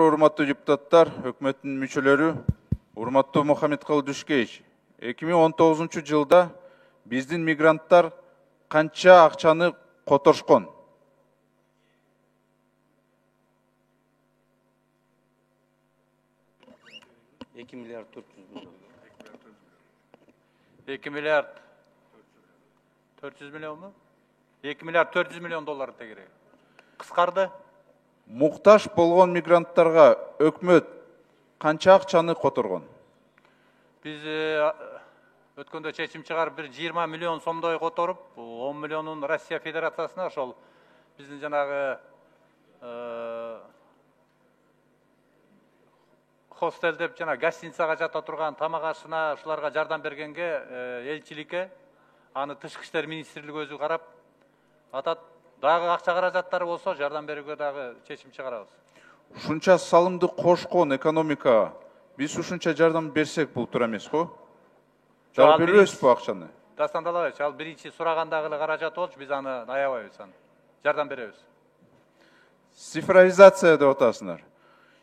Урматтуу депутаттар, өкмөттүн мүчөлөрү, урматтуу Мухаммедкалый Дүшкеевич, 2019 жылда биздин мигранттар канча акчаны которушкон? $2 миллиард 400 миллион. 2 миллиард 400 миллион mu? 2 миллиард 400 миллион доллар керек. Кыскарды. Муктаж болгон мигранттарга өкмөт канча акчаны которгон? Biz өткөндө чечим чыгарып бир 20 миллион сомдой которуп, 10 миллионун Россия Федерациясына ошол биздин жанагы хостел деп жана гостиницага жата турган тамак ашына ушуларга жардам бергенге элчиликке аны тышкы иштер министрлиги өзү карап атат. Дагы акча каражаттары болсо жардам берүүгө дагы чечим чыгарабыз. Ушунча салымды кошкон экономикага биз ушунча жардам берсек бул туура эмес го? Жардам беребизби акчаны? Дастан Далабаевич, ал биринчи сурагандагы каражат болчу, биз аны аябайбыз, жардам беребиз. Цифровизация деп атасыңар.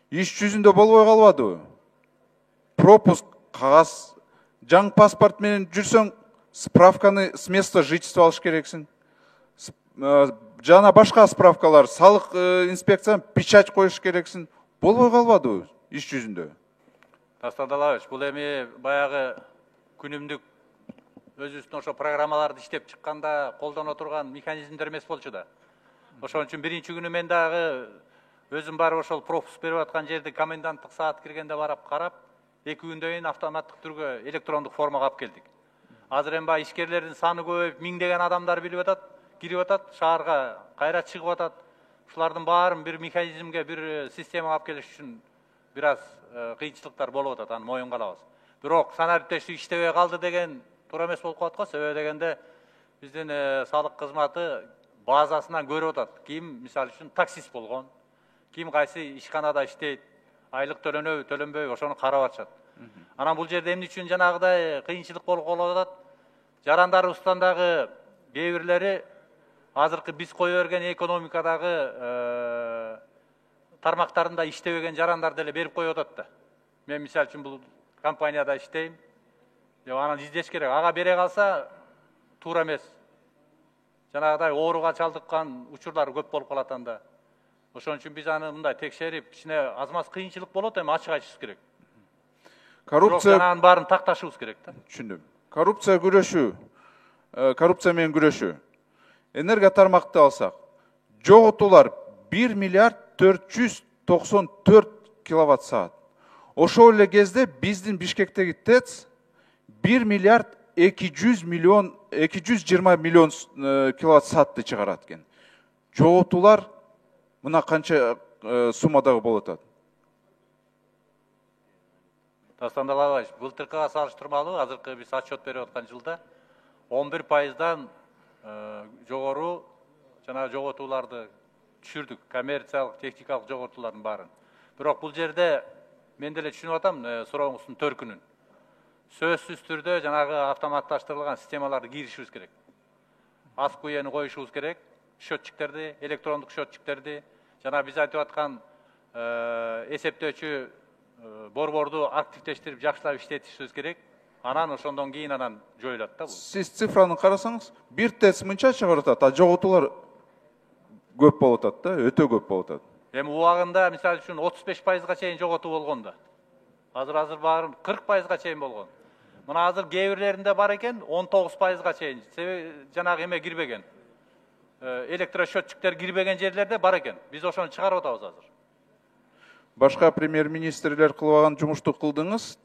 Иш жүзүндө болбой калбадыбы? Пропуск, кагаз, жаңы паспорт менен жүрсөң, справканы с места жительства алыш керексиң. Жана башка справкалар, салык инспекциясына печать коюш керексиң. Болбой калбадыбы иш жүзүндө? Дастан Далабаевич, бул эми баягы күнүмдүк өзүбүздүн ошо программаларды иштеп чыкканда колдоно турган механизмдер эмес болчу да. Ошон үчүн биринчи күнү мен дагы өзүм барып ошол пропуск берип аткан жерди коменданттык саат киргенде барып карап, 2 күндөн кийин автоматтык түргө электрондук формага алып келдик. Азыр эми баягы ишкерлердин саны көбөйүп, миңдеген адамдар билип атат, кирип атат, шаарга кайра чыгып атат. Ушулардын баарын бир механизмге, бир системага алып келиш үчүн бир аз кыйынчылыктар болуп атат, аны моюнга алабыз. Бирок санариптештик иштебей калды деген туура эмес болуп калат го. Себеби дегенде биздин салык кызматы базасынан көрүп атат. Ким мисалы үчүн таксист болгон, ким кайсы ишканада иштейт, айлык төлөнөбү, төлөнбөйбү, ошону карап атышат. Анан бул жерде эмне үчүн жанагыдай кыйынчылык болуп калат? Жарандарыбыздан дагы кээ бирлери азыркы биз кое берген экономикадагы тармактарында иштебеген жарандар деле берип коюп атат да. Мен мисалы үчүн бул компанияда иштейм деп анан издеш керек. Ага бере калса туура эмес. Жанагыдай ооруга чалдыккан учурлар көп болуп калат анда. Ошон үчүн биз аны мындай текшерип, кичине аз-маз кыйынчылык болот, эми ачык айтышыбыз керек. Коррупция жанагынын баарын такташыбыз керек да. Түшүндүм. Коррупция менен күрөшүү. Энергия тармакты алсак, жоготуулар 1 миллиард 494 киловатт саат. Ошол эле кезде биздин Бишкектеги ТЭЦ 1 миллиард 220 миллион киловатт саатты чыгарат экен. Жоготуулар мына канча суммадагы болуп атат? Дастан Далабаевич, былтыркыга салыштырмалуу азыркы биз отчет берип аткан жылда 11%дан жогору жана жоготууларды түшүрдүк, коммерциялык, техникалык жоготуулардын баарын. Бирок бул жерде мен деле түшүнүп атам сурооңуздун төркүнүн. Сөзсүз түрдө жанагы автоматташтырылган системаларды киришибиз керек. Аз куяны коюшубуз керек, счетчиктерди, электрондук счетчиктерди, жана биз айтып аткан эсептөөчү борборду активдештирип, жакшылап иштетишибиз керек. Анан ошондон кийин анан жоюлат да бул. Сиз цифраны карасаңыз, бир ТЭЦ мынча чыгарып атат, а жоготуулар көп болуп атат да, өтө көп болуп атат. Эми убагында мисалы үчүн 35%га чейин жоготуу болгон да. Азыр баарын 40%га чейин болгон. Мына азыр кээ бирлеринде бар экен 19%га чейин. Себеби жанагы эме кирбеген. Электросчетчиктер кирбеген жерлерде бар экен. Биз ошону чыгарып атабыз азыр. Башка премьер-министрлер кылбаган жумушту кылдыңыз,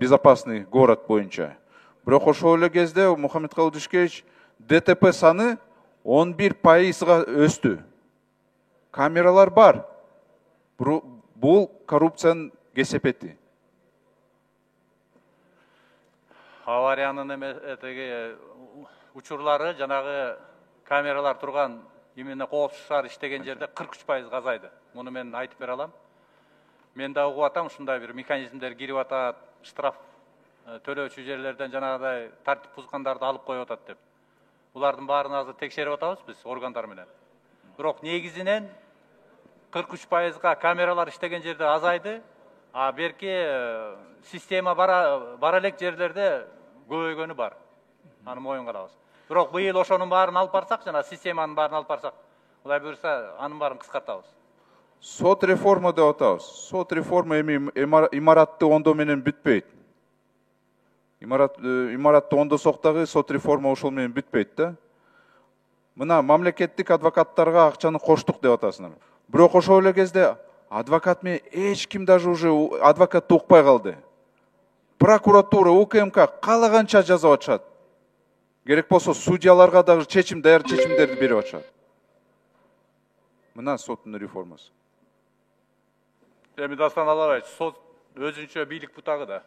безопасный город боюнча. Бирок ошол эле кезде Мухаммедкалый Дүшкеевич ДТП саны 11%га өстү. Камералар бар. Бул коррупциянын кесепети. Авариянын учурлары жанагы камералар турган именно коопсуз шаар иштеген жерде 43% азайды. Муну мен айтып бере алам. Мен да угуп атам, ушундай бир механизмдер кирип атат, штраф төлөөчү жерлерден жанагыдай тартип бузгандарды алып коюп атат деп. Булардын баарын азыр текшерип атабыз биз органдар менен. Бирок негизинен 43%-га камералар иштеген жерде азайды, а берки система бара элек жерлерде көбөйгөнү бар. Аны моюнга алабыз. Бирок быйыл ошонун баарын алып барсак, жана системанын баарын алып барсак, Кудай буйрса, анын баарын кыскартабыз. Сот реформа деп атабыз. Сот реформа эми имаратты ондо менен бүтпөйт. Имаратты ондосок дагы сот реформа ошол менен бүтпөйт да. Мына мамлекеттик адвокаттарга акчаны коштук деп атасыңар. Бирок ошол эле кезде адвокат менен эч ким даже уже адвокатты укпай калды. Прокуратура, УКМК каалаганча жазып атышат. Керек болсо судьяларга дагы даяр чечимдерди берип атышат. Мына соттун реформасы. Эми Дастан Алабаевич, сот өзүнчө бийлик бутагы да.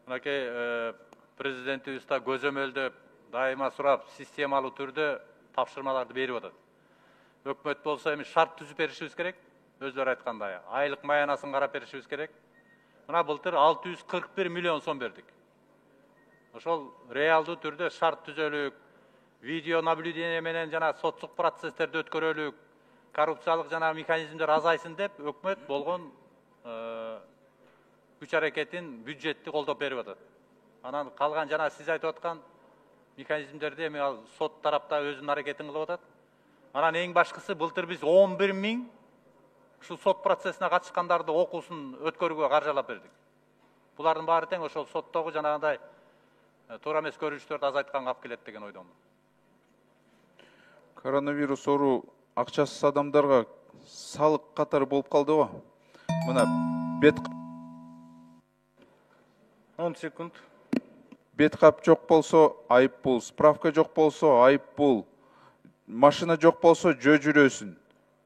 Мынакей президентибиз да көзөмөлдөп, дайыма сурап, системалуу түрдө тапшырмаларды берип атат. Өкмөт болсо эми шарт түзүп беришибиз керек, өздөрү айткандай, айлык маянасын карап беришибиз керек. Мына былтыр 641 миллион сом бердик. Ошол реалдуу түрдө шарт түзөлүк, видео наблюдение менен жана соттук процесстерди өткөрөлүк, коррупциялык жана механизмдер азайсын деп өкмөт болгон күч аракетин, бюджетти колдоп берип атат. Анан калган жана сиз айтып аткан механизмдерди эми сот тарапта өзүнүн аракетин кылып атат. Анан эң башкысы былтыр биз 11 миң ушу сот процессине катышкандарды окуусун өткөрүүгө каржылап бердик. Булардын баары тең ошол соттогу жанагындай туура эмес көрүнүштөрдү азайтканга алып келет деген ойдомун. Коронавирус оору акчасыз адамдарга салык катары болуп калды го. Мына 10 секунд. беткап жок болсо айып пул, справка жок болсо айып пул, машина жок болсо жөө жүрөсүн.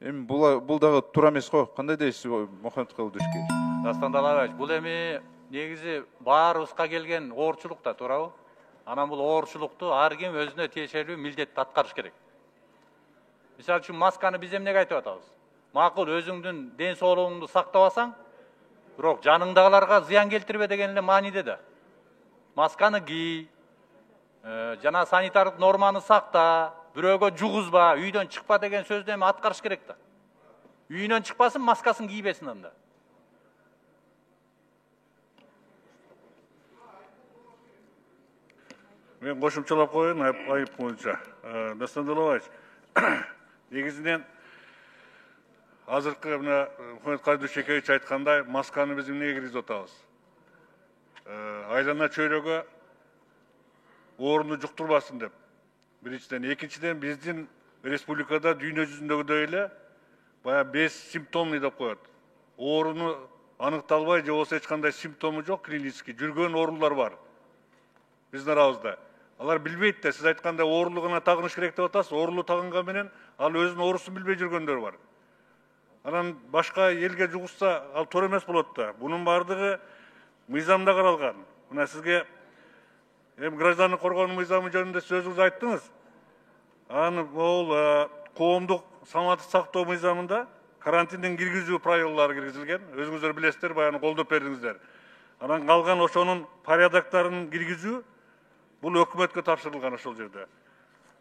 Эми бул дагы туура эмес го. Кандай дейсиз, Мухаммед Кылдышкевич? Дастан Алабаевич, бул эми негизи баарыбызга келген оорчулук да, туурабы? Анан бул оорчулукту ар ким өзүнө тиешелүү милдетти аткарыш керек. Мисалы үчүн масканы биз эмнеге айтып атабыз? Макул өзүңдүн ден соолугуңду сактабасаң, бирок жаныңдагыларга зыян келтирбе деген эле мааниде да. Масканы ки, жана санитардык норманы сакта, бирөөгө жугузба, үйдөн чыкпа деген сөздү эми аткарыш керек да. Үйүнөн чыкпасын, маскасын кийбесин анда. Мен кошумчалап коеюн айып боюнча. Дастан Алабаевич, негизинен азыркы мына Мухаммед Кылдышкевич айткандай, масканы биз эмнеге киргизип атабыз? Айлана чөйрөгө оорунду жуктурбасын деп. Биринчиден, экинчиден биздин республикада дүйнө жүзүндөгүдөй эле бая бессимптомный деп коет. Ооруну аныкталбай же болбосо эч кандай симптому жок, клинический жүргөн оорулар бар. Биздин арабызда. Алар билбейт да, сиз айткандай оорулугуна тагыныш керек деп атасыз. Оорулуу тагынган менен ал өзүнүн оорусун билбей жүргөндөр бар. Анан башка элге жугузса, ал туура эмес болот да. Бунун бардыгы мыйзамда каралган. Мына сизге граждандык коргоонун мыйзамы жөнүндө сөзүңүз айттыңыз. Аны бул коомдук саламаттык сактоо мыйзамында карантинден киргизүү правилалары киргизилген. Өзүңүздөр билесиздер, баягы колдоп бердиңиздер. Анан калган ошонун порядоктарын киргизүү бул өкмөткө тапшырылган ошол жерде.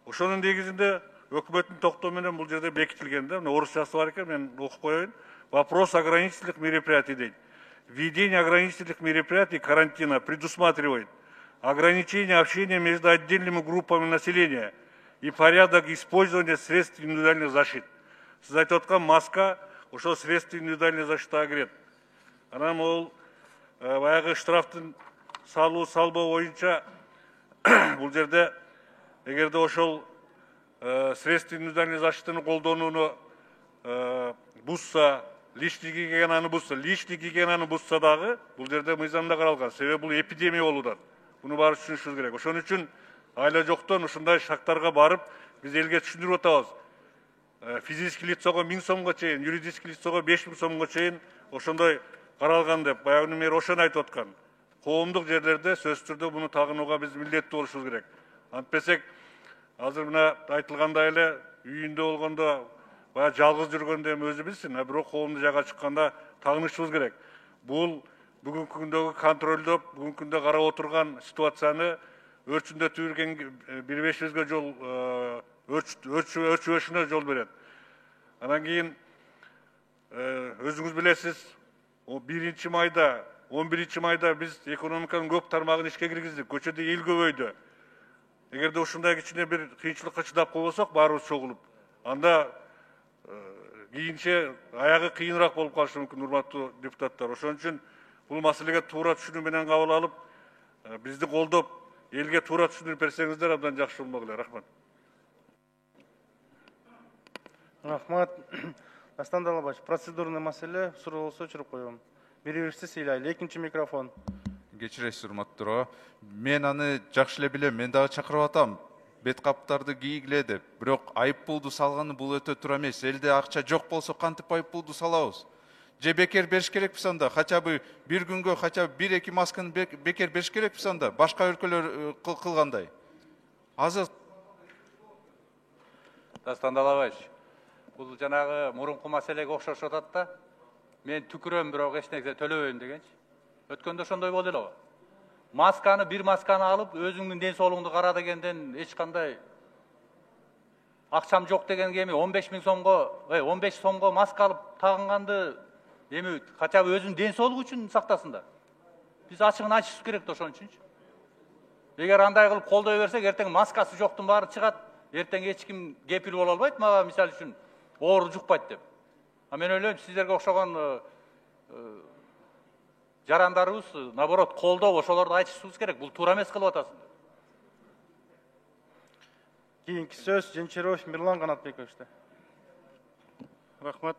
Ошонун негизинде өкмөттүн токтоо менен бул жерде бекитилген да. Орусчасы бар экен, мен окуп коеюн. Вопрос ограничительных мероприятий дейт. Введение ограничительных мероприятий карантина предусматривает ограничение общения между отдельными группами населения и порядок использования средств индивидуальной защиты. Сиз айтып аткан маска ошол средств индивидуальной защитага кирет. Анан ол баягы штрафтын салбоо боюнча бул жерде эгерде ошол средств индивидуальной защитыны колдонууну бузса, личный гигиенаны бузса дагы бул жерде мыйзамда каралган. Себеби бул эпидемия болуп атат. Буну баары түшүнүшүбүз керек. Ошон үчүн айла жоктон ушундай шарттарга барып, биз элге түшүндүрүп атабыз. Физический лицого 1000 сомго чейин, юридический лицого 5000 сомго чейин ошондой каралган деп, баягы мэр ошону айтып аткан. Коомдук жерлерде сөзсүз түрдө буну тагынууга биз милдеттүү болушубуз керек. Антпесек, азыр мына айтылгандай эле үйүндө болгондо баягы жалгыз жүргөндө эми өзү билсин, бирок коомдук жайга чыкканда тагынышыбыз керек. Бул бүгүнкү күндөгү контролдоп, бүгүнкү күндө карап отурган ситуацияны өрчүндөтүп жүрген бир-бешибизге жол өрчүбөшүнө жол берет. Анан кийин өзүңүз билесиз, o 1 майда, 11 майда биз экономиканын көп тармагын ишке киргиздик, көчөдө эл көбөйдү. Эгерде ушундай кичине бир кыйынчылыкка чыдап койбосок, баарыбыз чогулуп, анда кийинче аягы кыйыныраак болуп калышы мүмкүн, урматтуу депутаттар. Ошон үчүн бул маселеге туура түшүнүү менен кабыл алып, бизди колдоп, элге туура түшүндүрүп берсеңиздер абдан жакшы болмок эле. Рахмат. Рахмат. Дастан Далабаевич, процедурный маселе, суроо болсо өчүрүп коем. Бири-бирибизди сыйлайлы. Экинчи микрофон. Кечиресиз, урматтуу. Мен аны жакшы эле билем, мен дагы чакырып атам. Бет каптарды кийгиле деп. Бирок айып пулду салганы бул өтө туура эмес. Элде акча жок болсо кантип айып пулду салабыз? Же бекер бериш керекпиз анда? Хотя бы бир күнгө хотя бы 1-2 масканы бекер бериш керекпиз анда? Башка өлкөлөр кылгандай. Азыр Дастан Далабаевич, бул жанагы мурунку маселеге окшошуп атат да. Мен түкүрөм, бирок эч нерсе төлөбөйм дегенчи. Өткөндө ошондой болду эле. Масканы, бир масканы алып, өзүңдүн ден соолугуңду кара дегенден эч кандай акчам жок дегенге эми 15 000 сомго, 15 сомго маска алып тагынганды эми хотя бы өзүнүн ден соолугу үчүн сактасын да. Биз ачыгын айтышыбыз керек да ошон үчүнчү. Эгер андай кылып колдой берсек, эртең маскасы жоктун баары чыгат. Эртең эч ким кепил боло албайт, мага мисалы үчүн оору жукпайт деп. Мен ойлойм, сиздерге окшогон жарандарыбыз, наоборот, колдоо, ошолорду айтышыбыз керек. Бул туура эмес кылып атасыңдар. Кийинки сөз Женчиров Мирлан Канатбековичте. Рахмат.